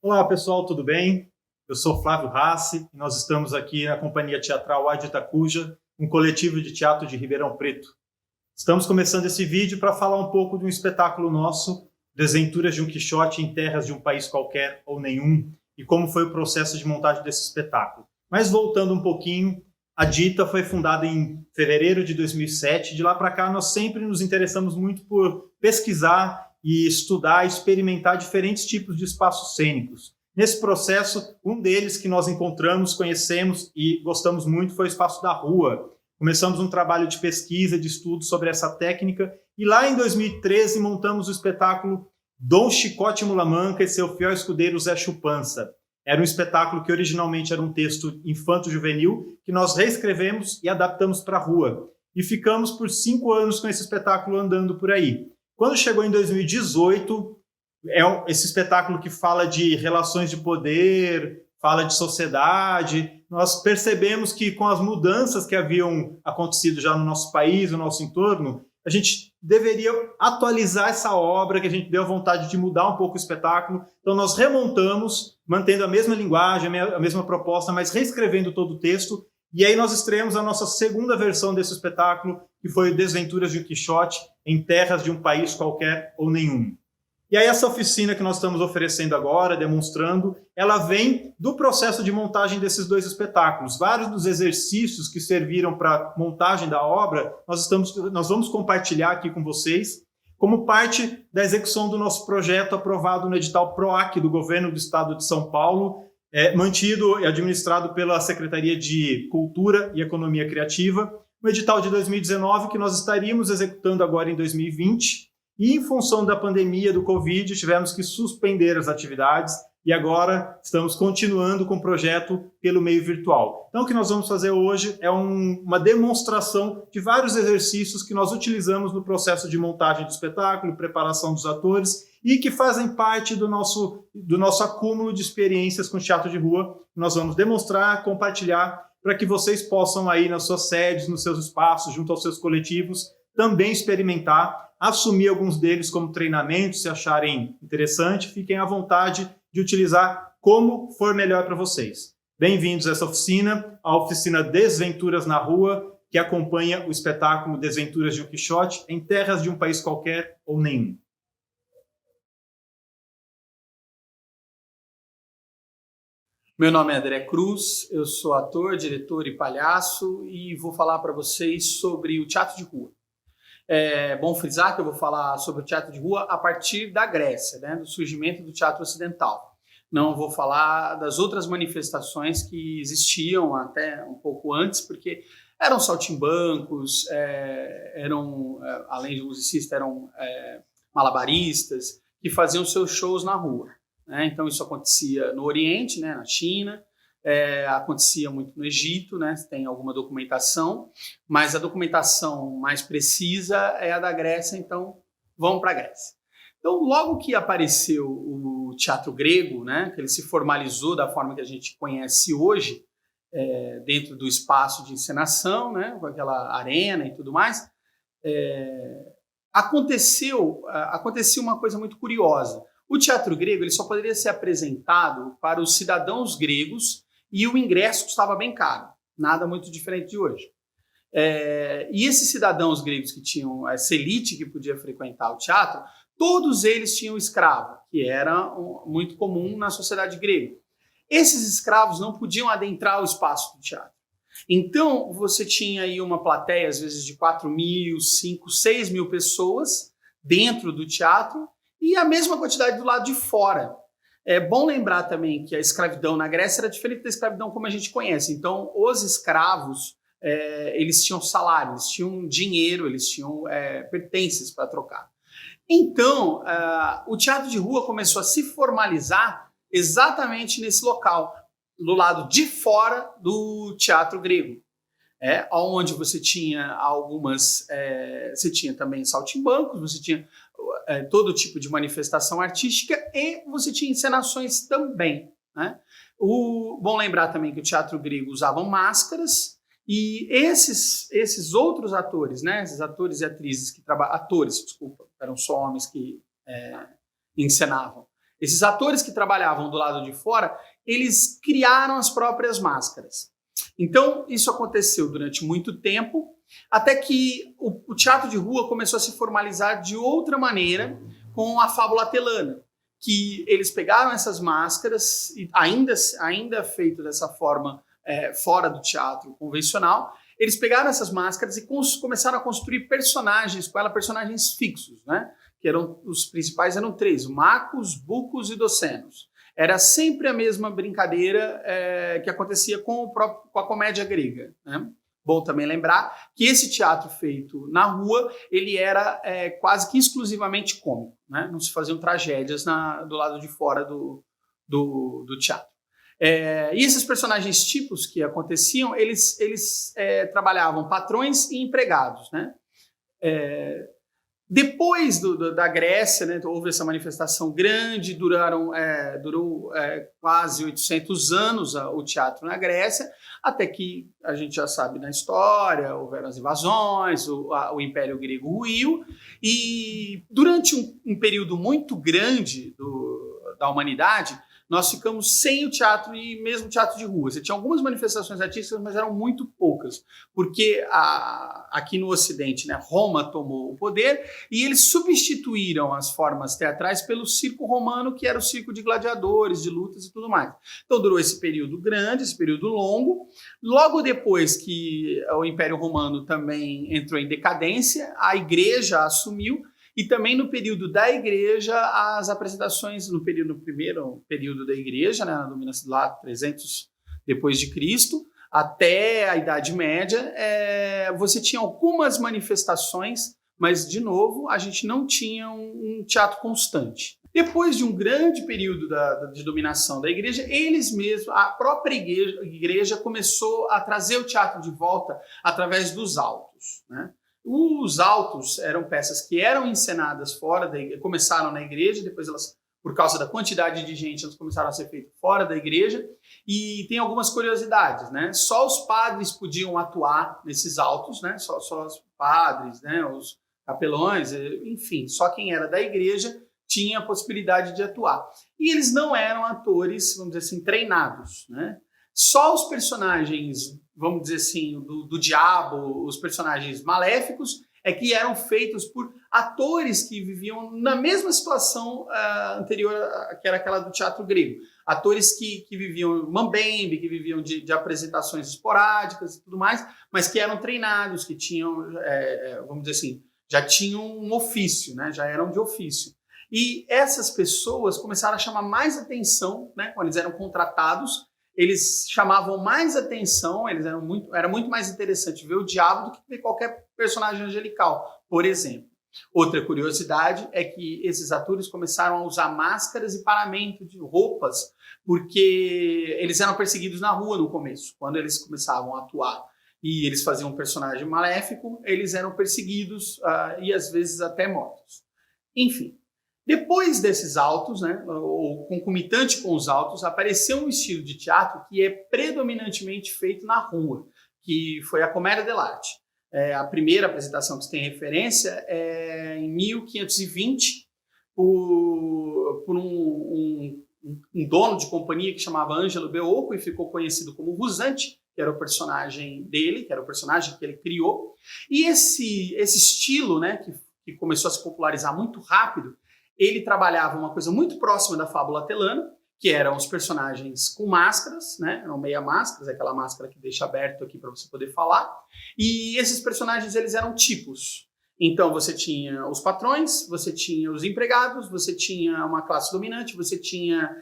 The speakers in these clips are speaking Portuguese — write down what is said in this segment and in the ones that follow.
Olá pessoal, tudo bem? Eu sou Flávio Rassi e nós estamos aqui na Companhia Teatral Ad Itacuja, um coletivo de teatro de Ribeirão Preto. Estamos começando esse vídeo para falar um pouco de um espetáculo nosso, Desventuras de um Quixote em Terras de um País Qualquer ou Nenhum, e como foi o processo de montagem desse espetáculo. Mas voltando um pouquinho, a Dita foi fundada em fevereiro de 2007. De lá para cá, nós sempre nos interessamos muito por pesquisar e estudar, experimentar diferentes tipos de espaços cênicos. Nesse processo, um deles que nós encontramos, conhecemos e gostamos muito foi o Espaço da Rua. Começamos um trabalho de pesquisa, de estudo sobre essa técnica, e lá em 2013 montamos o espetáculo Dom Chicote Mulamanca e seu fiel escudeiro Zé Chupança. Era um espetáculo que originalmente era um texto infanto-juvenil, que nós reescrevemos e adaptamos para a rua. E ficamos por 5 anos com esse espetáculo andando por aí. Quando chegou em 2018, esse espetáculo que fala de relações de poder, fala de sociedade, nós percebemos que com as mudanças que haviam acontecido já no nosso país, no nosso entorno, a gente deveria atualizar essa obra, que a gente deu vontade de mudar um pouco o espetáculo. Então nós remontamos, mantendo a mesma linguagem, a mesma proposta, mas reescrevendo todo o texto. E aí nós estreamos a nossa segunda versão desse espetáculo, que foi Desventuras de um Quixote em Terras de um País Qualquer ou Nenhum. E aí essa oficina que nós estamos oferecendo agora, demonstrando, ela vem do processo de montagem desses dois espetáculos. Vários dos exercícios que serviram para a montagem da obra, nós vamos compartilhar aqui com vocês, como parte da execução do nosso projeto aprovado no edital PROAC do Governo do Estado de São Paulo, mantido e administrado pela Secretaria de Cultura e Economia Criativa, um edital de 2019 que nós estaríamos executando agora em 2020, e em função da pandemia do Covid tivemos que suspender as atividades e agora estamos continuando com o projeto pelo meio virtual. Então o que nós vamos fazer hoje é uma demonstração de vários exercícios que nós utilizamos no processo de montagem do espetáculo, preparação dos atores e que fazem parte do nosso acúmulo de experiências com teatro de rua. Nós vamos demonstrar, compartilhar para que vocês possam aí nas suas sedes, nos seus espaços, junto aos seus coletivos, também experimentar, assumir alguns deles como treinamento, se acharem interessante, fiquem à vontade de utilizar como for melhor para vocês. Bem-vindos a essa oficina, a oficina Desventuras na Rua, que acompanha o espetáculo Desventuras de um Quixote em Terras de um País Qualquer ou Nenhum. Meu nome é André Cruz, eu sou ator, diretor e palhaço e vou falar para vocês sobre o teatro de rua. É bom frisar que eu vou falar sobre o teatro de rua a partir da Grécia, né, do surgimento do teatro ocidental. Não vou falar das outras manifestações que existiam até um pouco antes, porque eram saltimbancos, além de musicistas, eram malabaristas que faziam seus shows na rua. Né? Então isso acontecia no Oriente, né, na China, acontecia muito no Egito, né, tem alguma documentação, mas a documentação mais precisa é a da Grécia, então vamos para a Grécia. Então logo que apareceu o teatro grego, né, que ele se formalizou da forma que a gente conhece hoje, dentro do espaço de encenação, né, com aquela arena e tudo mais, aconteceu uma coisa muito curiosa. O teatro grego ele só poderia ser apresentado para os cidadãos gregos e o ingresso custava bem caro, nada muito diferente de hoje. E esses cidadãos gregos que tinham essa elite que podia frequentar o teatro, todos eles tinham escravo, que era muito comum na sociedade grega. Esses escravos não podiam adentrar o espaço do teatro. Então, você tinha aí uma plateia, às vezes, de 4.000, 5.000, 6.000 pessoas dentro do teatro, e a mesma quantidade do lado de fora. É bom lembrar também que a escravidão na Grécia era diferente da escravidão como a gente conhece. Então, os escravos, eles tinham salário, eles tinham dinheiro, eles tinham pertences para trocar. Então, o teatro de rua começou a se formalizar exatamente nesse local, do lado de fora do teatro grego. Onde você tinha você tinha também saltimbancos, você tinha todo tipo de manifestação artística e você tinha encenações também. Né? Bom lembrar também que o teatro grego usavam máscaras e esses outros atores, né? Esses atores e atrizes que trabalhavam, eram só homens que encenavam. Esses atores que trabalhavam do lado de fora, eles criaram as próprias máscaras. Então, isso aconteceu durante muito tempo, até que o teatro de rua começou a se formalizar de outra maneira com a fábula atelana, que eles pegaram essas máscaras, e ainda feito dessa forma fora do teatro convencional, eles pegaram essas máscaras e começaram a construir personagens com ela, personagens fixos, né? Que os principais eram 3, Macos, Bucos e Docenos. Era sempre a mesma brincadeira que acontecia com a comédia grega, né? Bom também lembrar que esse teatro feito na rua, ele era quase que exclusivamente cômico, né? Não se faziam tragédias do lado de fora do teatro. E esses personagens tipos que aconteciam, eles trabalhavam patrões e empregados, né? Depois da Grécia, né, houve essa manifestação grande, durou quase 800 anos o teatro na Grécia, até que a gente já sabe na história, houveram as invasões, o Império Grego ruiu, e durante um período muito grande da humanidade, nós ficamos sem o teatro e mesmo teatro de rua. Você tinha algumas manifestações artísticas, mas eram muito poucas, porque aqui no Ocidente, né, Roma tomou o poder e eles substituíram as formas teatrais pelo circo romano, que era o circo de gladiadores, de lutas e tudo mais. Então durou esse período grande, esse período longo. Logo depois que o Império Romano também entrou em decadência, a Igreja assumiu. E também no período da Igreja, as apresentações, no primeiro período da Igreja, né, na dominação lá 300 depois de Cristo, até a Idade Média, você tinha algumas manifestações, mas, de novo, a gente não tinha um teatro constante. Depois de um grande período de dominação da Igreja, eles mesmos, a própria igreja começou a trazer o teatro de volta através dos autos, né? Os autos eram peças que eram encenadas fora da igreja, começaram na igreja, depois elas, por causa da quantidade de gente, elas começaram a ser feitas fora da igreja, e tem algumas curiosidades, né? Só os padres podiam atuar nesses autos, né? Só os padres, né? Os capelões, enfim, só quem era da igreja tinha a possibilidade de atuar. E eles não eram atores, vamos dizer assim, treinados, né? Só os personagens, vamos dizer assim, do diabo, os personagens maléficos, que eram feitos por atores que viviam na mesma situação anterior, que era aquela do teatro grego. Atores que viviam mambembe, que viviam de apresentações esporádicas e tudo mais, mas que eram treinados, que tinham, vamos dizer assim, já tinham um ofício, né? Já eram de ofício. E essas pessoas começaram a chamar mais atenção, né? Quando eles eram contratados, eles chamavam mais atenção, era muito mais interessante ver o diabo do que ver qualquer personagem angelical, por exemplo. Outra curiosidade é que esses atores começaram a usar máscaras e paramento de roupas, porque eles eram perseguidos na rua no começo. Quando eles começavam a atuar e eles faziam um personagem maléfico, eles eram perseguidos e às vezes até mortos. Enfim. Depois desses autos, né, ou concomitante com os autos, apareceu um estilo de teatro que é predominantemente feito na rua, que foi a comédia dell'arte. A primeira apresentação que se tem referência é em 1520, por um dono de companhia que chamava Angelo Beocco e ficou conhecido como Rusante, que era o personagem dele, que era o personagem que ele criou. E esse estilo, né, que começou a se popularizar muito rápido, ele trabalhava uma coisa muito próxima da fábula atelana, que eram os personagens com máscaras, né? Eram meia máscaras, aquela máscara que deixa aberto aqui para você poder falar. E esses personagens, eles eram tipos. Então, você tinha os patrões, você tinha os empregados, você tinha uma classe dominante, você tinha,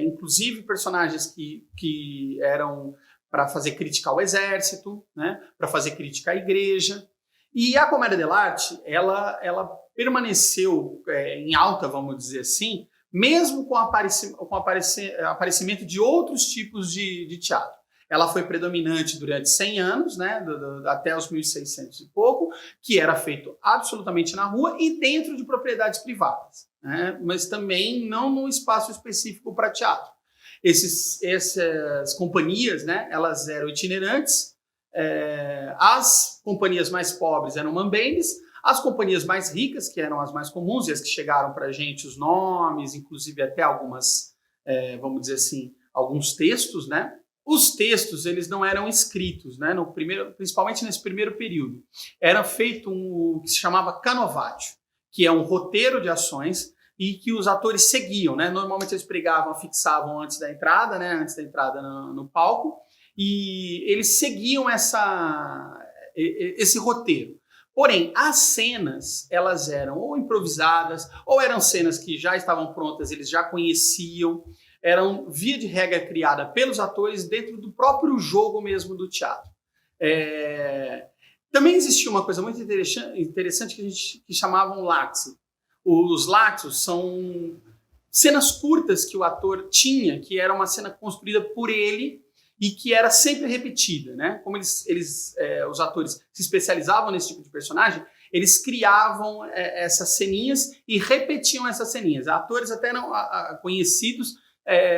inclusive, personagens que eram para fazer crítica ao exército, né? Para fazer crítica à igreja. E a comédia dell'arte, ela permaneceu em alta, vamos dizer assim, mesmo com o aparecimento de outros tipos de teatro. Ela foi predominante durante 100 anos, né, até os 1600 e pouco, que era feito absolutamente na rua e dentro de propriedades privadas, né, mas também não num espaço específico para teatro. Essas companhias, né, elas eram itinerantes. As companhias mais pobres eram mambembes, As companhias mais ricas, que eram as mais comuns e as que chegaram para a gente, os nomes, inclusive até algumas, vamos dizer assim, alguns textos, né? Os textos, eles não eram escritos, né? Principalmente nesse primeiro período. Era feito o que se chamava canovatio, que é um roteiro de ações e que os atores seguiam, né? Normalmente eles pregavam, fixavam antes da entrada, né? Antes da entrada no palco, e eles seguiam esse roteiro. Porém, as cenas, elas eram ou improvisadas, ou eram cenas que já estavam prontas, eles já conheciam, eram, via de regra, criada pelos atores dentro do próprio jogo mesmo do teatro. Também existia uma coisa muito interessante que chamavam látice. Os látios são cenas curtas que o ator tinha, que era uma cena construída por ele e que era sempre repetida, né? Como os atores se especializavam nesse tipo de personagem, eles criavam essas ceninhas e repetiam essas ceninhas. Atores até não conhecidos,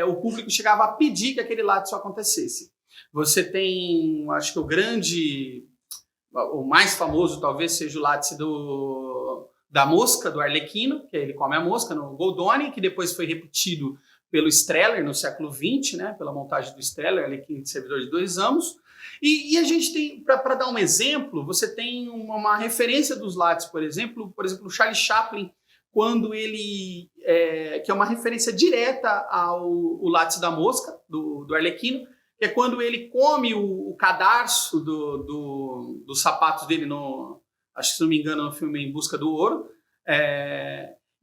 o público chegava a pedir que aquele látice acontecesse. Você tem, acho que o mais famoso talvez seja o látice da mosca, do Arlequino, que ele come a mosca no Goldoni, que depois foi repetido pelo Streller no século XX, né, pela montagem do Streller, Arlequino de Servidor de 2 Amos. E a gente tem, para dar um exemplo, você tem uma referência dos látices, por exemplo, o Charlie Chaplin, quando ele, que é uma referência direta ao látice da mosca, do Arlequino, que é quando ele come o cadarço dos sapatos dele, acho que se não me engano, no filme Em Busca do Ouro,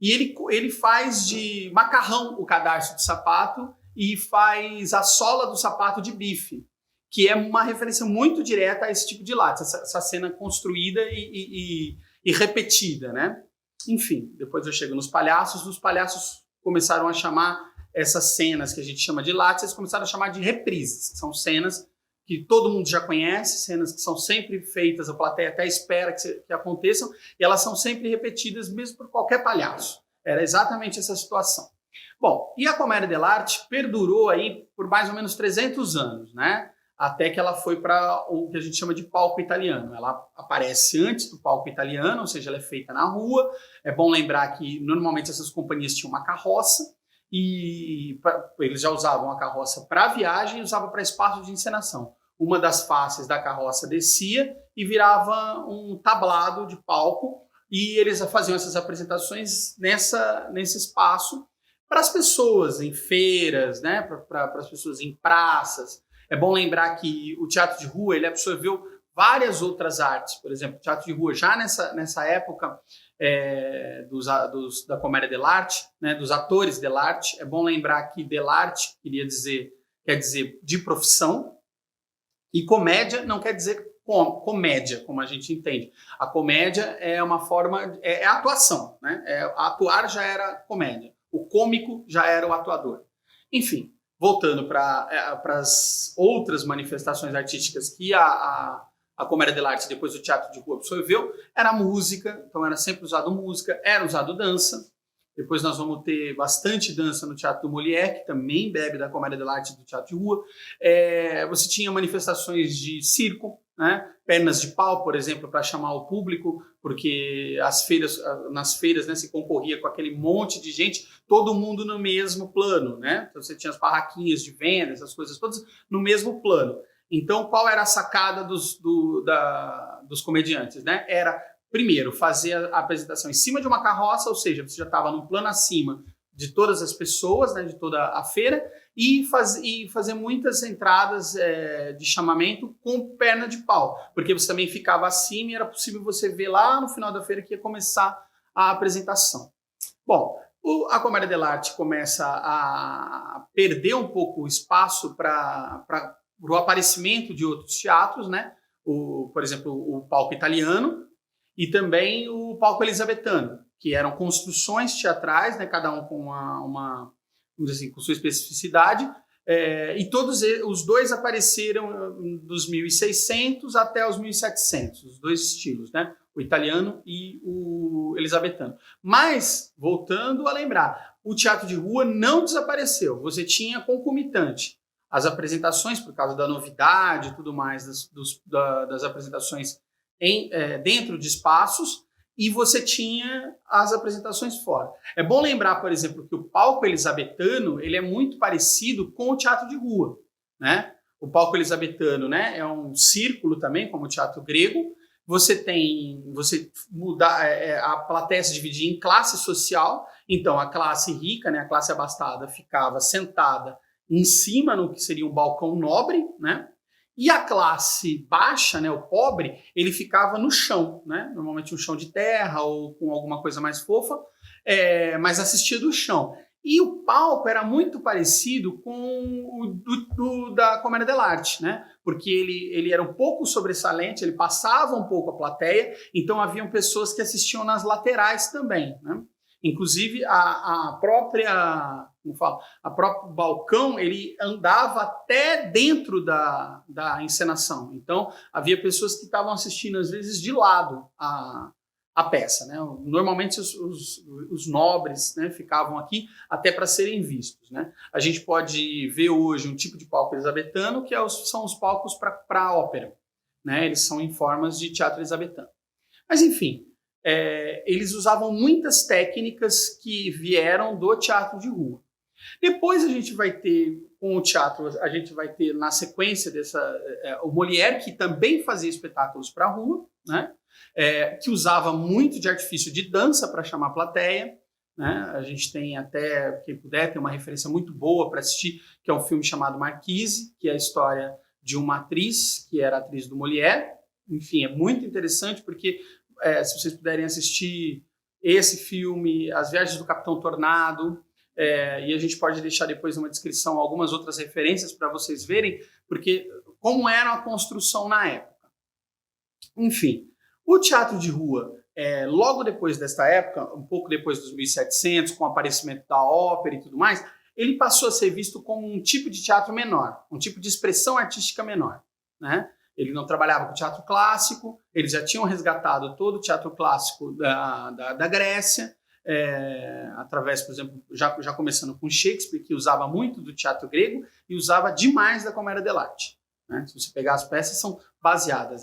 e ele faz de macarrão o cadarço de sapato e faz a sola do sapato de bife, que é uma referência muito direta a esse tipo de látice, essa cena construída e repetida, né? Enfim, depois eu chego nos palhaços. Os palhaços começaram a chamar essas cenas que a gente chama de látices, eles começaram a chamar de reprises, que são cenas que todo mundo já conhece, cenas que são sempre feitas, a plateia até espera que aconteçam, e elas são sempre repetidas mesmo por qualquer palhaço. Era exatamente essa situação. Bom, e a comédia dell'arte perdurou aí por mais ou menos 300 anos, né? Até que ela foi para o que a gente chama de palco italiano. Ela aparece antes do palco italiano, ou seja, ela é feita na rua. É bom lembrar que normalmente essas companhias tinham uma carroça, e eles já usavam a carroça para viagem e usavam para espaço de encenação. Uma das faces da carroça descia e virava um tablado de palco, e eles faziam essas apresentações nesse espaço para as pessoas em feiras, né? Para as pessoas em praças. É bom lembrar que o teatro de rua ele absorveu várias outras artes. Por exemplo, o teatro de rua já nessa época da comédia dell'arte, né, dos atores dell'arte. É bom lembrar que dell'arte quer dizer de profissão, e comédia não quer dizer comédia, como a gente entende. A comédia é uma forma, é atuação, né? Atuar já era comédia, o cômico já era o atuador. Enfim, voltando para as outras manifestações artísticas que a comédia dell'arte depois do teatro de rua absorveu, era música, então era sempre usado música, era usado dança. Depois nós vamos ter bastante dança no Teatro do Molière, que também bebe da comédia dell'arte do teatro de rua. Você tinha manifestações de circo, né? Pernas de pau, por exemplo, para chamar o público, porque nas feiras, né, se concorria com aquele monte de gente, todo mundo no mesmo plano, né? Então você tinha as barraquinhas de venda, essas coisas todas no mesmo plano. Então, qual era a sacada dos comediantes, né? Era, primeiro, fazer a apresentação em cima de uma carroça, ou seja, você já estava num plano acima de todas as pessoas, né, de toda a feira, e fazer muitas entradas de chamamento com perna de pau, porque você também ficava acima e era possível você ver lá no final da feira que ia começar a apresentação. Bom, a comédia dell'arte começa a perder um pouco o espaço para o aparecimento de outros teatros, né? Por exemplo, o palco italiano e também o palco elisabetano, que eram construções teatrais, né? Cada um com vamos dizer assim, com sua especificidade, e todos os dois apareceram dos 1600 até os 1700, os dois estilos, né? O italiano e o elisabetano. Mas, voltando a lembrar, o teatro de rua não desapareceu, você tinha concomitante as apresentações, por causa da novidade e tudo mais, das apresentações dentro de espaços, e você tinha as apresentações fora. É bom lembrar, por exemplo, que o palco elizabetano ele é muito parecido com o teatro de rua, né? O palco elizabetano, né, é um círculo também, como o teatro grego. Você muda a plateia se dividia em classe social. Então a classe rica, né, a classe abastada, ficava sentada em cima no que seria um balcão nobre, né? E a classe baixa, né, o pobre, ele ficava no chão, né? Normalmente um chão de terra ou com alguma coisa mais fofa, mas assistia do chão. E o palco era muito parecido com o da Comédia dell'arte, né? Porque ele era um pouco sobressalente, ele passava um pouco a plateia, então haviam pessoas que assistiam nas laterais também, né? Inclusive a própria balcão, ele andava até dentro da encenação. Então havia pessoas que estavam assistindo às vezes de lado a peça, né? Normalmente os nobres, né, ficavam aqui até para serem vistos, né? A gente pode ver hoje um tipo de palco elizabetano que são os palcos para ópera, né? Eles são em formas de teatro elizabetano. Mas enfim, eles usavam muitas técnicas que vieram do teatro de rua. Depois a gente vai ter, com o teatro, a gente vai ter na sequência o Molière, que também fazia espetáculos para a rua, né? Que usava muito de artifício de dança para chamar a plateia, né? A gente tem até, quem puder, tem uma referência muito boa para assistir, que é um filme chamado Marquise, que é a história de uma atriz, que era atriz do Molière. Enfim, é muito interessante porque, se vocês puderem assistir esse filme, As Viagens do Capitão Tornado, e a gente pode deixar depois numa descrição algumas outras referências para vocês verem, porque como era a construção na época. Enfim, o teatro de rua, logo depois desta época, um pouco depois dos 1700, com o aparecimento da ópera e tudo mais, ele passou a ser visto como um tipo de teatro menor, um tipo de expressão artística menor, né? Ele não trabalhava com teatro clássico, eles já tinham resgatado todo o teatro clássico da Grécia, através, por exemplo, já começando com Shakespeare, que usava muito do teatro grego e usava demais da Comédia dell'arte. Né? Se você pegar as peças, são baseadas,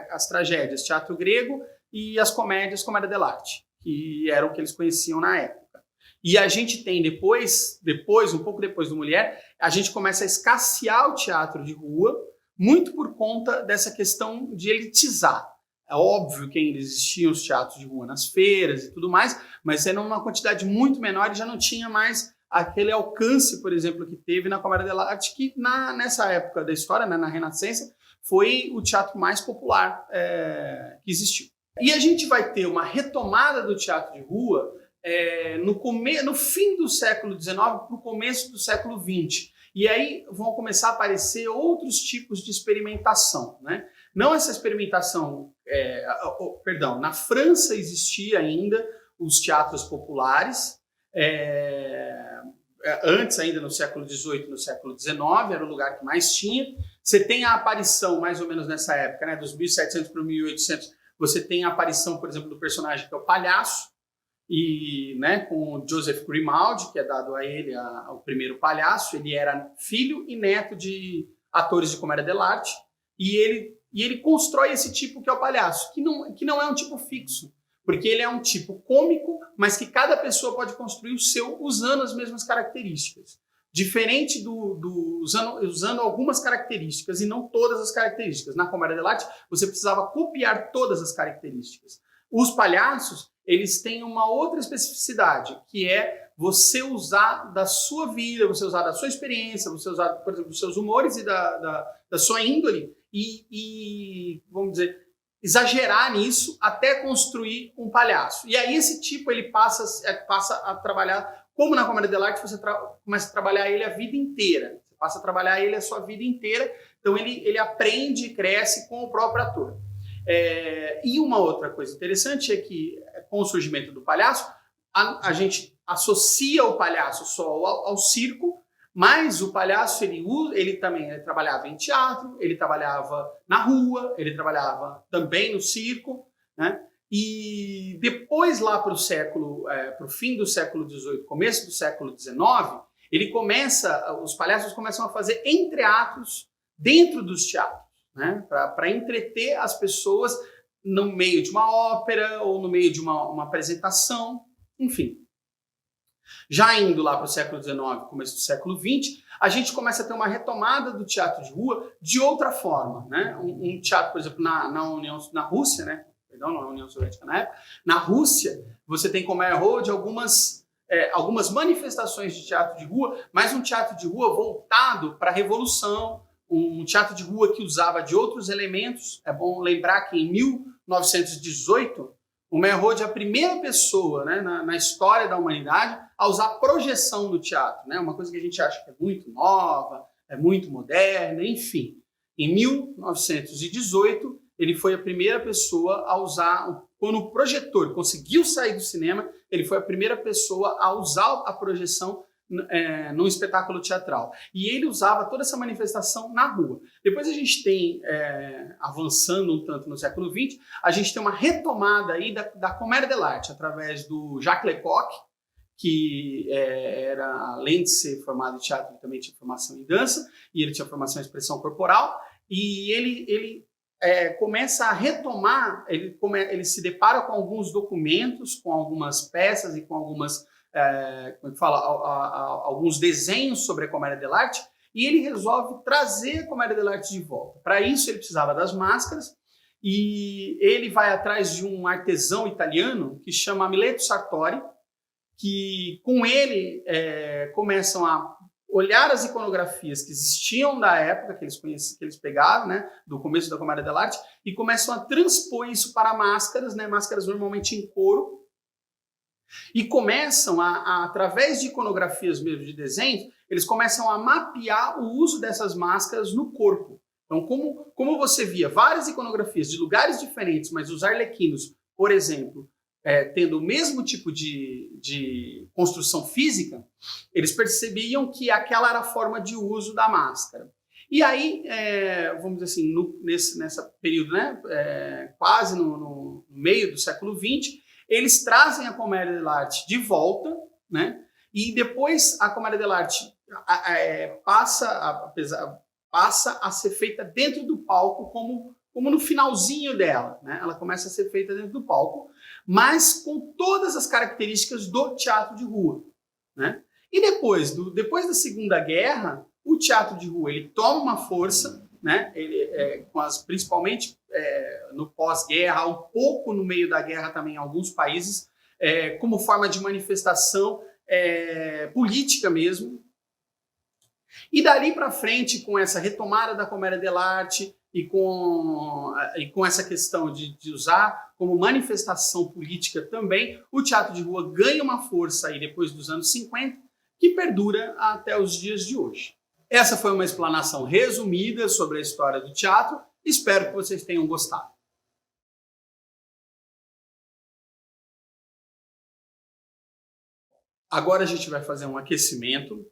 as tragédias, teatro grego, e as comédias, Comédia dell'arte, que eram o que eles conheciam na época. E a gente tem depois, um pouco depois do Molière, a gente começa a escassear o teatro de rua, muito por conta dessa questão de elitizar. É óbvio que ainda existiam os teatros de rua nas feiras e tudo mais, mas era uma quantidade muito menor e já não tinha mais aquele alcance, por exemplo, que teve na Comédia dell'arte, que nessa época da história, né, na Renascença, foi o teatro mais popular que existiu. E a gente vai ter uma retomada do teatro de rua no fim do século XIX para o começo do século XX. E aí vão começar a aparecer outros tipos de experimentação, né? Não essa experimentação, na França existia ainda os teatros populares, antes ainda no século XVIII, no século XIX, era o lugar que mais tinha. Você tem a aparição, mais ou menos nessa época, né, dos 1700 para 1800, você tem a aparição, por exemplo, do personagem que é o palhaço, e, né, com o Joseph Grimaldi, que é dado a ele o primeiro palhaço. Ele era filho e neto de atores de Comédia dell'arte, e ele constrói esse tipo que é o palhaço, que não é um tipo fixo, porque ele é um tipo cômico, mas que cada pessoa pode construir o seu usando as mesmas características. Diferente usando algumas características e não todas as características. Na Comédia dell'arte, você precisava copiar todas as características. Os palhaços, eles têm uma outra especificidade, que é você usar da sua vida, você usar da sua experiência, você usar, por exemplo, dos seus humores e da sua índole e, vamos dizer, exagerar nisso até construir um palhaço. E aí esse tipo ele passa a trabalhar, como na Comédia dell'arte, você começa a trabalhar ele a vida inteira. Você passa a trabalhar ele a sua vida inteira, então ele aprende e cresce com o próprio ator. E uma outra coisa interessante é que, com o surgimento do palhaço, a gente associa o palhaço só ao circo, mas o palhaço ele também trabalhava em teatro, ele trabalhava na rua, ele trabalhava também no circo, né? E depois, lá para o fim do século XVIII, começo do século XIX, os palhaços começam a fazer entreatos dentro dos teatros, né? Para entreter as pessoas no meio de uma ópera ou no meio de uma apresentação, enfim. Já indo lá para o século XIX, começo do século XX, a gente começa a ter uma retomada do teatro de rua de outra forma, né? Um teatro, por exemplo, na Rússia, né? Perdão, não é a União Soviética na época. Na Rússia, você tem como de algumas manifestações de teatro de rua, mas um teatro de rua voltado para a Revolução, um teatro de rua que usava de outros elementos. É bom lembrar que em 1918, o Meyerhold é a primeira pessoa, né, na história da humanidade a usar projeção do teatro, né? Uma coisa que a gente acha que é muito nova, é muito moderna, enfim. Em 1918, ele foi a primeira pessoa a usar, quando o projetor conseguiu sair do cinema, ele foi a primeira pessoa a usar a projeção num espetáculo teatral. E ele usava toda essa manifestação na rua. Depois a gente tem, avançando um tanto no século XX, a gente tem uma retomada aí da comédia dell'arte, através do Jacques Lecoq, que era, além de ser formado em teatro, ele também tinha formação em dança, e ele tinha formação em expressão corporal, e ele começa a retomar, ele se depara com alguns documentos, com algumas peças e com algumas, como é que fala, alguns desenhos sobre a comédia dell'arte, e ele resolve trazer a comédia dell'arte de volta. Para isso ele precisava das máscaras, e ele vai atrás de um artesão italiano que chama Mileto Sartori, que com ele começam a olhar as iconografias que existiam da época, que eles pegaram, né, do começo da comédia dell'arte, e começam a transpor isso para máscaras, né, máscaras normalmente em couro, e começam através de iconografias mesmo de desenhos, eles começam a mapear o uso dessas máscaras no corpo. Então, como você via várias iconografias de lugares diferentes, mas os arlequinos, por exemplo, tendo o mesmo tipo de construção física, eles percebiam que aquela era a forma de uso da máscara. E aí, vamos dizer assim, nessa período, né, quase no meio do século XX, eles trazem a comédia dell'arte de volta, né, e depois a comédia dell'arte passa a ser feita dentro do palco, como no finalzinho dela, né? Ela começa a ser feita dentro do palco, mas com todas as características do teatro de rua, né? E depois da Segunda Guerra, o teatro de rua ele toma uma força, né? Principalmente no pós-guerra, um pouco no meio da guerra também em alguns países, como forma de manifestação política mesmo. E dali para frente, com essa retomada da comédia dell'arte e com essa questão de usar como manifestação política também, o teatro de rua ganha uma força aí depois dos anos 50, que perdura até os dias de hoje. Essa foi uma explanação resumida sobre a história do teatro. Espero que vocês tenham gostado. Agora a gente vai fazer um aquecimento.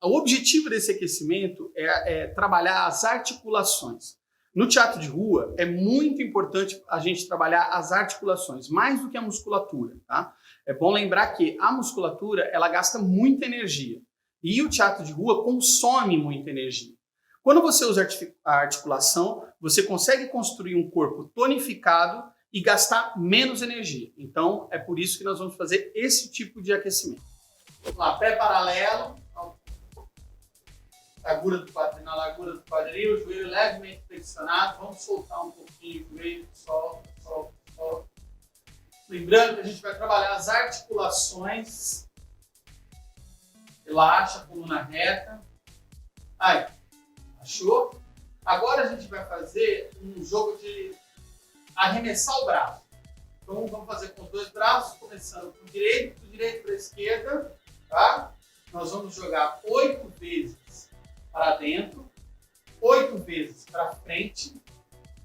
O objetivo desse aquecimento é trabalhar as articulações. No teatro de rua, é muito importante a gente trabalhar as articulações, mais do que a musculatura, tá? É bom lembrar que a musculatura, ela gasta muita energia. E o teatro de rua consome muita energia. Quando você usa a articulação, você consegue construir um corpo tonificado e gastar menos energia. Então, é por isso que nós vamos fazer esse tipo de aquecimento. Vamos lá, pé paralelo, na largura do quadril, o joelho levemente flexionado. Vamos soltar um pouquinho o joelho, solta. Lembrando que a gente vai trabalhar as articulações. Relaxa a coluna reta. Aí, achou? Agora a gente vai fazer um jogo de arremessar o braço. Então vamos fazer com os dois braços, começando com o direito para a esquerda, tá? Nós vamos jogar 8 vezes para dentro, 8 vezes para frente,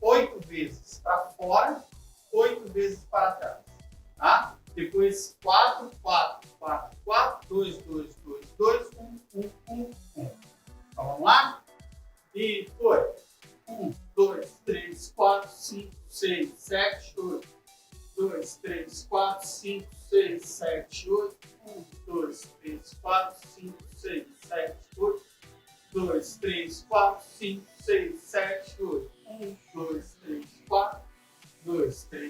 8 vezes para fora, 8 vezes para trás, tá? Depois 4, 4, 4, 4, 2, 2, 2, 2, 1, 1, 1, 1. Então vamos lá? E foi. 1, 2, 3, 4, 5, 6, 7, 8. 2, 3, 4, 5, 6, 7, 8. 1, 2, 3, 4, 5, 6, 7, 8. 2, 3, 4, 5, 6, 7, 8. 1, 2, 3, 4.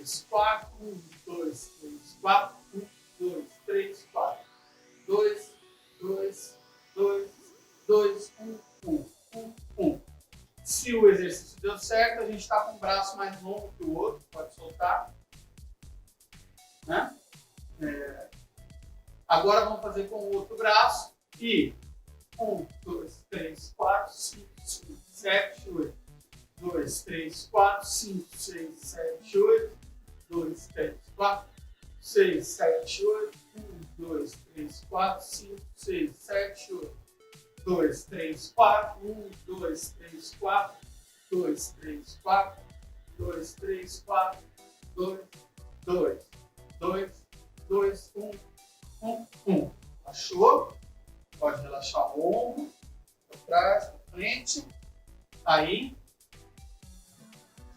3, 4. 1, 2, 3, 4. 1, 2, 3, 4. 2, 2, 2, 2, 1, 1, 1, 1. Se o exercício deu certo, a gente está com o braço mais longo que o outro, pode soltar. Né? Agora vamos fazer com o outro braço. E 1, 2, 3, 4, 5, 6, 7, 8. 2, 3, 4, 5, 6, 7, 8. 2, 3, 4, 6, 7, 8. 1, 2, 3, 4, 5, 6, 7, 8. 2, 3, 4. 1, 2, 3, 4. 2, 3, 4. 2, 3, 4. 2, 2, 2, 2, 1, 1, 1. Achou? Pode relaxar o ombro, para trás, para frente. Aí,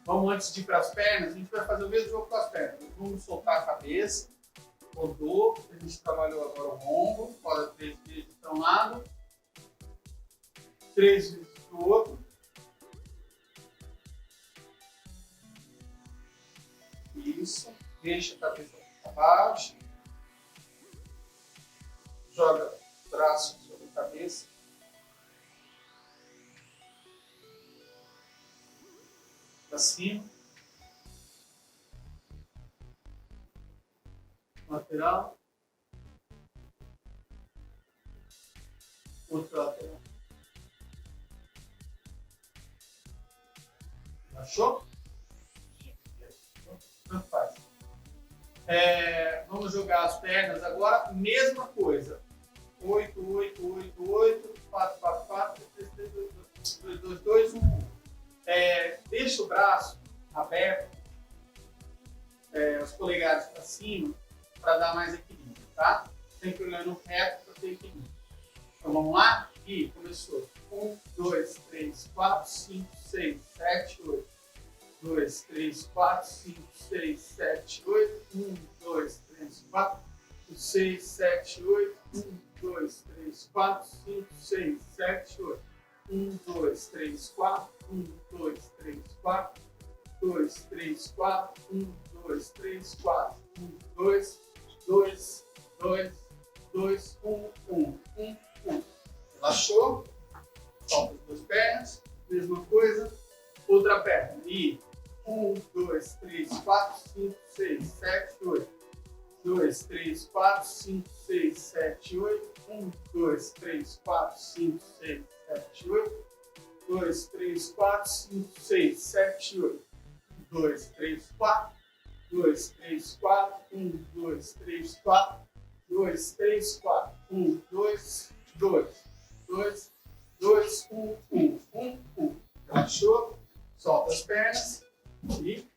vamos antes de ir para as pernas, a gente vai fazer o mesmo jogo com as pernas. Vamos soltar a cabeça, rodou, a gente trabalhou agora o ombro, roda 3 vezes para um lado, 3 vezes para o outro. Isso, deixa a cabeça para baixo, joga o braço sobre a cabeça. Para cima. Lateral. Outro lateral. Achou? Não faz. Vamos jogar as pernas agora. Mesma coisa. 8, 8, 8, 8. 4, 4, 4. 3, 3, 2, 2, 2, 1. Deixa o braço aberto, os polegares para cima, para dar mais equilíbrio, tá? Sempre olhando reto para ter equilíbrio. Então vamos lá? E começou. 1, 2, 3, 4, 5, 6, 7, 8. 2, 3, 4, 5, 6, 7, 8. 1, 2, 3, 4, 6, 7, 8. 1, 2, 3, 4, 5, 6, 7, 8. 1, 2, 3, 4. 1, 2, 3, 4. 2, 3, 4. 1, 2, 3, 4. 1, 2, 2, 2, 2, 1, 1, 1, 1. Relaxou? Solta as duas pernas. Mesma coisa. Outra perna. E 1, 2, 3, 4, 5, 6, 7, 8. 2, 3, 4, 5, 6, 7, 8. 1, 2, 3, 4, 5, 6, 7, 8. 2, 3, 4, 5, 6, 7, 8. 2, 3, 4. 2, 3, 4. 1, 2, 3, 4. 2, 3, 4. 1, 2, 2. 2, 2, 1, 1, 1, 1. Relaxou? Solta as pernas. E...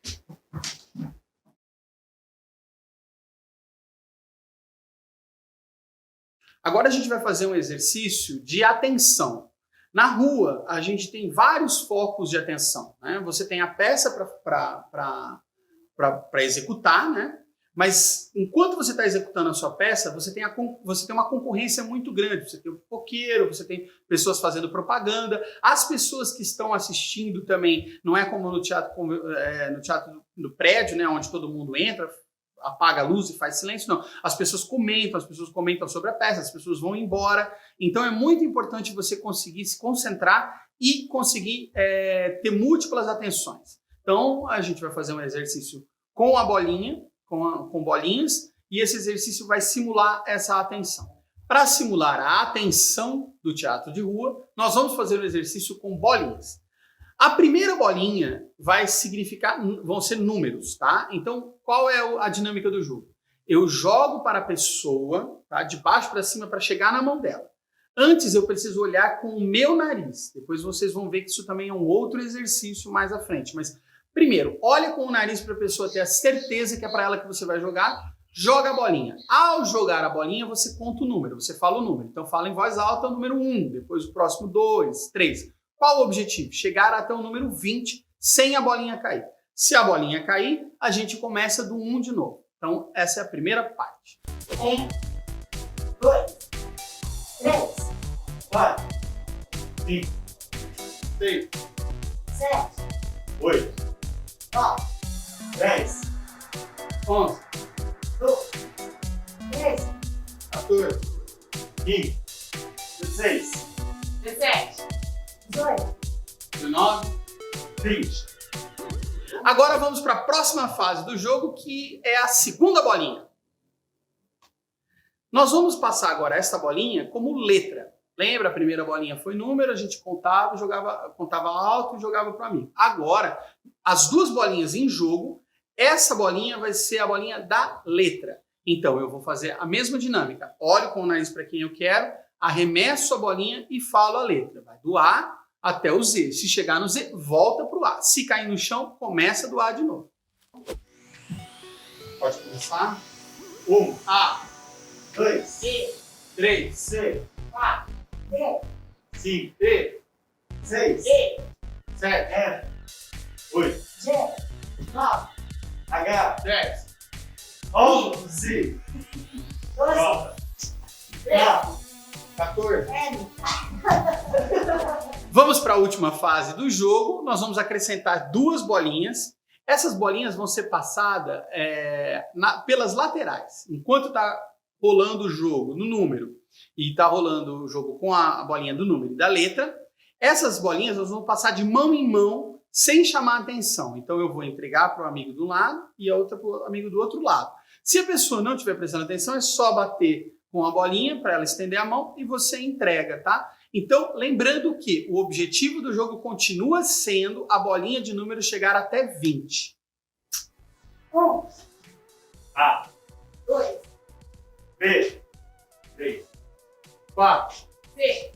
Agora a gente vai fazer um exercício de atenção. Na rua, a gente tem vários focos de atenção, né? Você tem a peça para executar, né? Mas enquanto você está executando a sua peça, você tem uma concorrência muito grande. Você tem o pipoqueiro, você tem pessoas fazendo propaganda. As pessoas que estão assistindo também, não é como no teatro do prédio, né? Onde todo mundo entra, apaga a luz e faz silêncio, não. As pessoas comentam sobre a peça, as pessoas vão embora. Então é muito importante você conseguir se concentrar e conseguir ter múltiplas atenções. Então a gente vai fazer um exercício com a bolinha, com bolinhas, e esse exercício vai simular essa atenção. Para simular a atenção do teatro de rua, nós vamos fazer um exercício com bolinhas. A primeira bolinha vão ser números, tá? Então, qual é a dinâmica do jogo? Eu jogo para a pessoa, tá? De baixo para cima, para chegar na mão dela. Antes, eu preciso olhar com o meu nariz. Depois vocês vão ver que isso também é um outro exercício mais à frente. Mas, primeiro, olha com o nariz para a pessoa ter a certeza que é para ela que você vai jogar. Joga a bolinha. Ao jogar a bolinha, você conta o número. Você fala o número. Então, fala em voz alta o número 1. Depois o próximo 2, 3. Qual o objetivo? Chegar até o número 20 sem a bolinha cair. Se a bolinha cair, a gente começa do 1 de novo. Então, essa é a primeira parte. 1, 2, 3, 4, 5, 6, 8, 9, 10, 11, 12, 13, 14, 15, 16, 17, 18, 19, 20. Agora vamos para a próxima fase do jogo, que é a segunda bolinha. Nós vamos passar agora essa bolinha como letra. Lembra? A primeira bolinha foi número, a gente contava, contava alto e jogava para o amigo. Agora, as duas bolinhas em jogo, essa bolinha vai ser a bolinha da letra. Então, eu vou fazer a mesma dinâmica. Olho com o nariz para quem eu quero, arremesso a bolinha e falo a letra. Vai do A até o Z. Se chegar no Z, volta para o A. Se cair no chão, começa do A de novo. Pode começar. 1, A, 2, B, 3, C, 4, D, 5, D, 6, E, 7, F, 8, G, 9, H, 10, 11, 12, J, 13, 14. N. Vamos para a última fase do jogo. Nós vamos acrescentar duas bolinhas. Essas bolinhas vão ser passadas pelas laterais. Enquanto está rolando o jogo no número e está rolando o jogo com a bolinha do número e da letra, essas bolinhas nós vamos passar de mão em mão sem chamar atenção. Então eu vou entregar para o amigo de um lado e a outra para o amigo do outro lado. Se a pessoa não estiver prestando atenção, é só bater com a bolinha para ela estender a mão e você entrega, tá? Então, lembrando que o objetivo do jogo continua sendo a bolinha de número chegar até 20. 1, A, 2, B, 3, 4, C,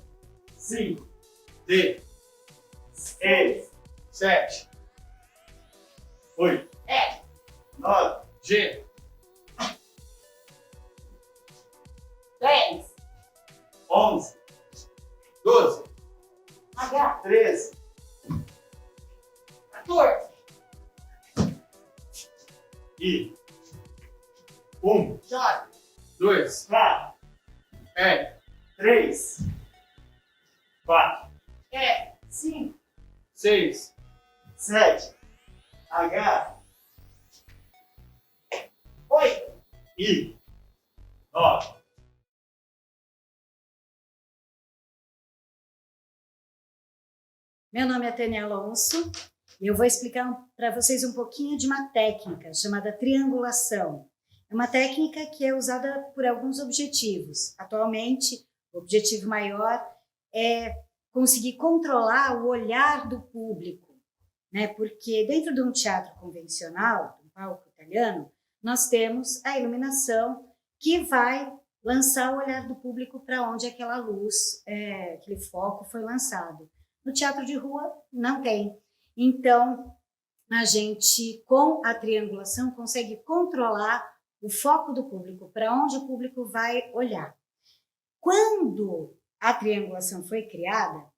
5, D, E, 7, 8, F, 9, G, 10, 11, 12, H, 13, 14, I, 1, J, 2, K, L, 3, 4, E, 5, 6, 7, H, 8, I, 9. Meu nome é Tânia Alonso e eu vou explicar para vocês um pouquinho de uma técnica chamada triangulação. É uma técnica que é usada por alguns objetivos. Atualmente, o objetivo maior é conseguir controlar o olhar do público, né? Porque dentro de um teatro convencional, um palco italiano, nós temos a iluminação que vai lançar o olhar do público para onde aquela luz, aquele foco foi lançado. No teatro de rua, não tem. Então, a gente, com a triangulação, consegue controlar o foco do público, para onde o público vai olhar. Quando a triangulação foi criada,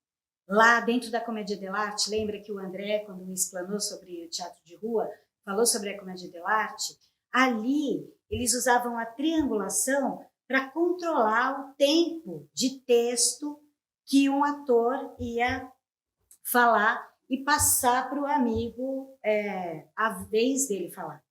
lá dentro da Comédia dell'arte, lembra que o André, quando me explanou sobre o teatro de rua, falou sobre a Comédia dell'arte? Ali, eles usavam a triangulação para controlar o tempo de texto que um ator ia falar e passar para o amigo a vez dele falar.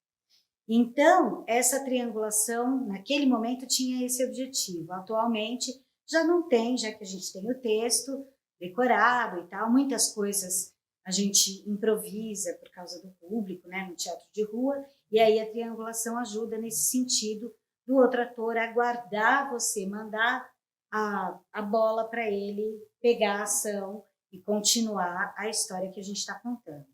Então, essa triangulação, naquele momento, tinha esse objetivo. Atualmente, já não tem, já que a gente tem o texto decorado e tal, muitas coisas a gente improvisa por causa do público, né, no teatro de rua, e aí a triangulação ajuda nesse sentido do outro ator aguardar você, mandar a bola para ele pegar a ação e continuar a história que a gente está contando.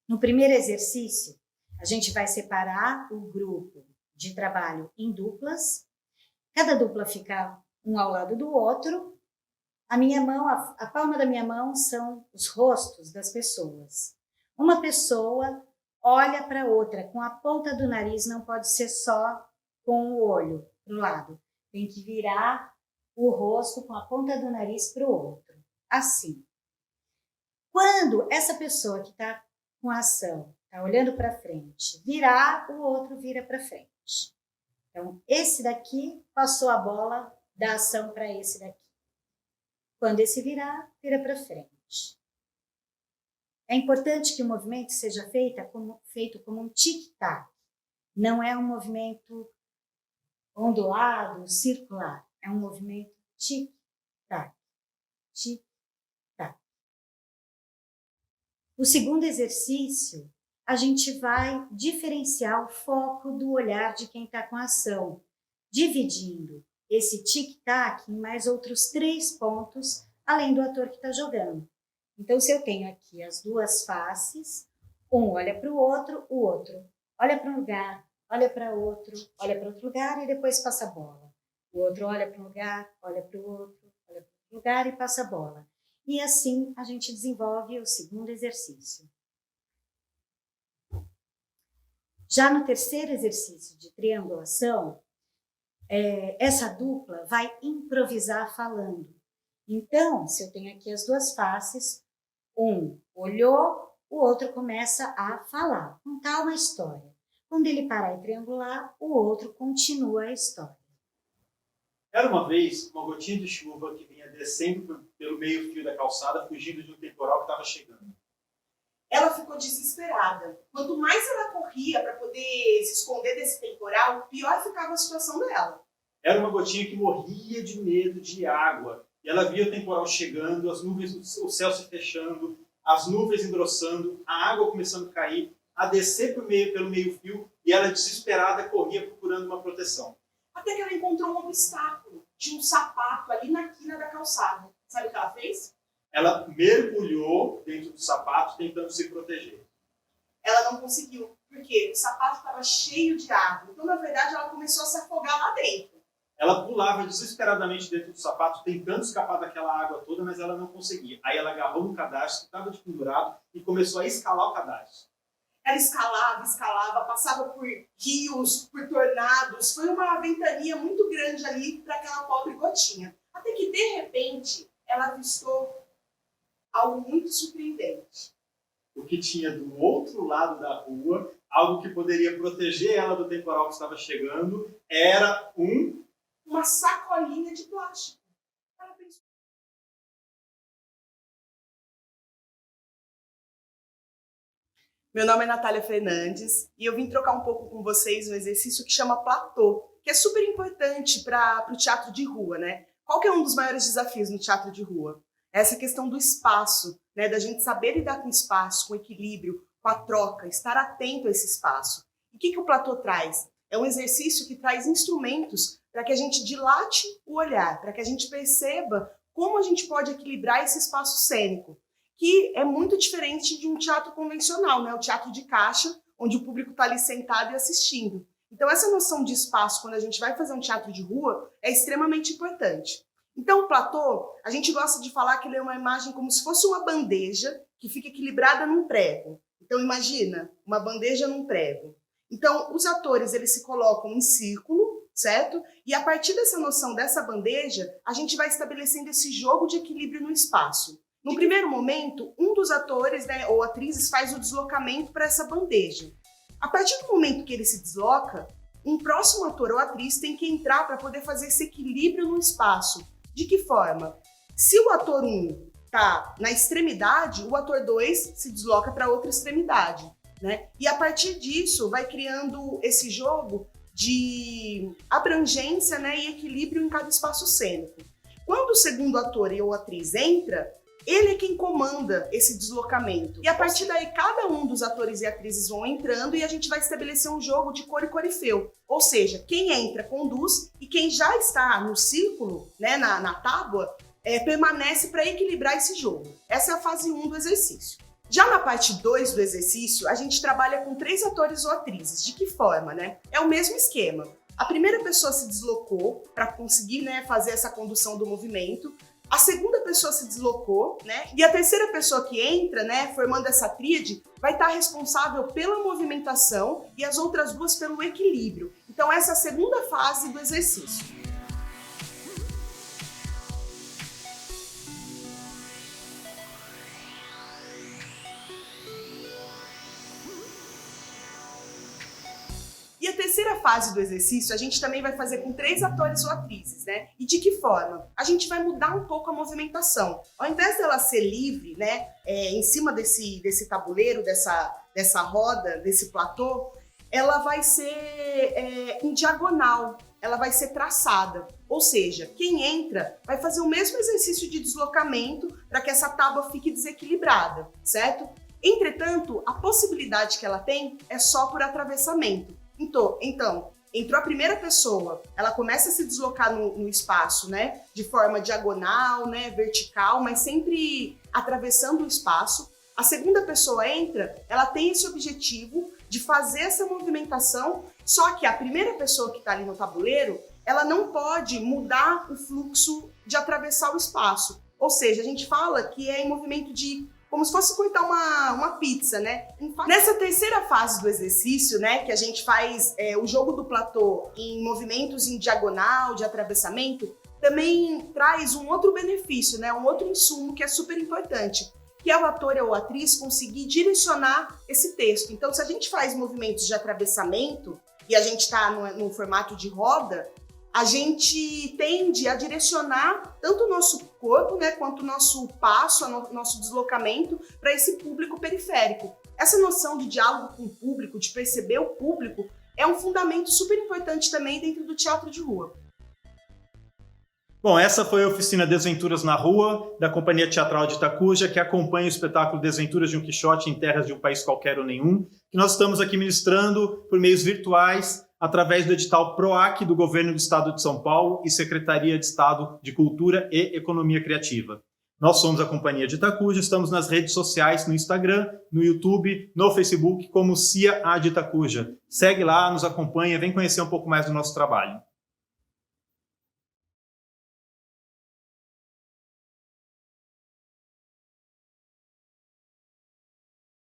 No primeiro exercício, a gente vai separar o grupo de trabalho em duplas. Cada dupla fica um ao lado do outro. A minha mão, a palma da minha mão são os rostos das pessoas. Uma pessoa olha para outra com a ponta do nariz, não pode ser só com o olho para o lado. Tem que virar o rosto com a ponta do nariz para o outro. Assim. Quando essa pessoa que está com a ação, está olhando para frente, virar, o outro vira para frente. Então, esse daqui passou a bola da ação para esse daqui. Quando esse virar, vira para frente. É importante que o movimento seja feito como um tic-tac. Não é um movimento ondulado, circular. É um movimento tic-tac, tic-tac. O segundo exercício, a gente vai diferenciar o foco do olhar de quem está com a ação, dividindo esse tic-tac em mais outros 3 pontos, além do ator que está jogando. Então, se eu tenho aqui as duas faces, um olha para o outro olha para um lugar, olha para outro lugar e depois passa a bola. O outro olha para um lugar, olha para o outro lugar e passa a bola. E assim a gente desenvolve o segundo exercício. Já no terceiro exercício de triangulação, essa dupla vai improvisar falando. Então, se eu tenho aqui as duas faces, um olhou, o outro começa a falar, contar uma história. Quando ele parar e triangular, o outro continua a história. Era uma vez uma gotinha de chuva que vinha descendo pelo meio-fio da calçada, fugindo de um temporal que estava chegando. Ela ficou desesperada. Quanto mais ela corria para poder se esconder desse temporal, pior ficava a situação dela. Era uma gotinha que morria de medo de água. E ela via o temporal chegando, as nuvens, o céu se fechando, as nuvens engrossando, a água começando a cair, a descer pelo meio-fio, e ela desesperada corria procurando uma proteção. Até que ela encontrou um obstáculo. Tinha um sapato ali na quina da calçada. Sabe o que ela fez? Ela mergulhou dentro do sapato, tentando se proteger. Ela não conseguiu, porque o sapato estava cheio de água. Então, na verdade, ela começou a se afogar lá dentro. Ela pulava desesperadamente dentro do sapato, tentando escapar daquela água toda, mas ela não conseguia. Aí ela agarrou no cadastro, que estava pendurado, e começou a escalar o cadastro. Ela escalava, passava por rios, por tornados. Foi uma ventania muito grande ali para aquela pobre gotinha. Até que, de repente, ela avistou algo muito surpreendente. O que tinha do outro lado da rua, algo que poderia proteger ela do temporal que estava chegando, era uma sacolinha de plástico. Ela pensou. Meu nome é Natália Fernandes e eu vim trocar um pouco com vocês um exercício que chama platô, que é super importante para o teatro de rua, né? Qual que é um dos maiores desafios no teatro de rua? Essa questão do espaço, né? Da gente saber lidar com o espaço, com o equilíbrio, com a troca, estar atento a esse espaço. E o que o platô traz? É um exercício que traz instrumentos para que a gente dilate o olhar, para que a gente perceba como a gente pode equilibrar esse espaço cênico, que é muito diferente de um teatro convencional, né? O teatro de caixa, onde o público está ali sentado e assistindo. Então, essa noção de espaço, quando a gente vai fazer um teatro de rua, é extremamente importante. Então, o platô, a gente gosta de falar que ele é uma imagem como se fosse uma bandeja que fica equilibrada num prego. Então, imagina, uma bandeja num prego. Então, os atores, eles se colocam em círculo, certo? E a partir dessa noção dessa bandeja, a gente vai estabelecendo esse jogo de equilíbrio no espaço. No primeiro momento, um dos atores, né, ou atrizes faz o deslocamento para essa bandeja. A partir do momento que ele se desloca, um próximo ator ou atriz tem que entrar para poder fazer esse equilíbrio no espaço. De que forma? Se o ator 1 está na extremidade, o ator 2 se desloca para outra extremidade, né? E a partir disso vai criando esse jogo de abrangência, né, e equilíbrio em cada espaço cênico. Quando o segundo ator ou atriz entra, ele é quem comanda esse deslocamento. E a partir daí, cada um dos atores e atrizes vão entrando e a gente vai estabelecer um jogo de cor e corifeu. Ou seja, quem entra conduz e quem já está no círculo, né, na tábua, permanece para equilibrar esse jogo. Essa é a fase 1 do exercício. Já na parte 2 do exercício, a gente trabalha com 3 atores ou atrizes. De que forma, né? É o mesmo esquema. A primeira pessoa se deslocou para conseguir, né, fazer essa condução do movimento. A segunda pessoa se deslocou, né? E a terceira pessoa que entra, né, formando essa tríade, vai estar responsável pela movimentação e as outras duas pelo equilíbrio. Então essa é a segunda fase do exercício. E a terceira fase do exercício, a gente também vai fazer com 3 atores ou atrizes, né? E de que forma? A gente vai mudar um pouco a movimentação. Ao invés dela ser livre, né, em cima desse tabuleiro, dessa roda, desse platô, ela vai ser em diagonal, ela vai ser traçada. Ou seja, quem entra vai fazer o mesmo exercício de deslocamento para que essa tábua fique desequilibrada, certo? Entretanto, a possibilidade que ela tem é só por atravessamento. Então, entrou a primeira pessoa, ela começa a se deslocar no espaço, né, de forma diagonal, né, vertical, mas sempre atravessando o espaço. A segunda pessoa entra, ela tem esse objetivo de fazer essa movimentação, só que a primeira pessoa que está ali no tabuleiro, ela não pode mudar o fluxo de atravessar o espaço. Ou seja, a gente fala que é em movimento de como se fosse cortar uma pizza, né? Nessa terceira fase do exercício, né, que a gente faz o jogo do platô em movimentos em diagonal, de atravessamento, também traz um outro benefício, né, um outro insumo que é super importante, que é o ator ou a atriz conseguir direcionar esse texto. Então, se a gente faz movimentos de atravessamento e a gente está no formato de roda, a gente tende a direcionar tanto o nosso corpo, né, quanto o nosso passo, o nosso deslocamento para esse público periférico. Essa noção de diálogo com o público, de perceber o público, é um fundamento super importante também dentro do teatro de rua. Bom, essa foi a oficina Desventuras na Rua, da Companhia Teatral de Itacuja, que acompanha o espetáculo Desventuras de um Quixote em Terras de um País Qualquer ou Nenhum, que nós estamos aqui ministrando por meios virtuais, através do edital PROAC do Governo do Estado de São Paulo e Secretaria de Estado de Cultura e Economia Criativa. Nós somos a Companhia de Itacuja, estamos nas redes sociais, no Instagram, no YouTube, no Facebook, como CIA de Itacuja. Segue lá, nos acompanha, vem conhecer um pouco mais do nosso trabalho.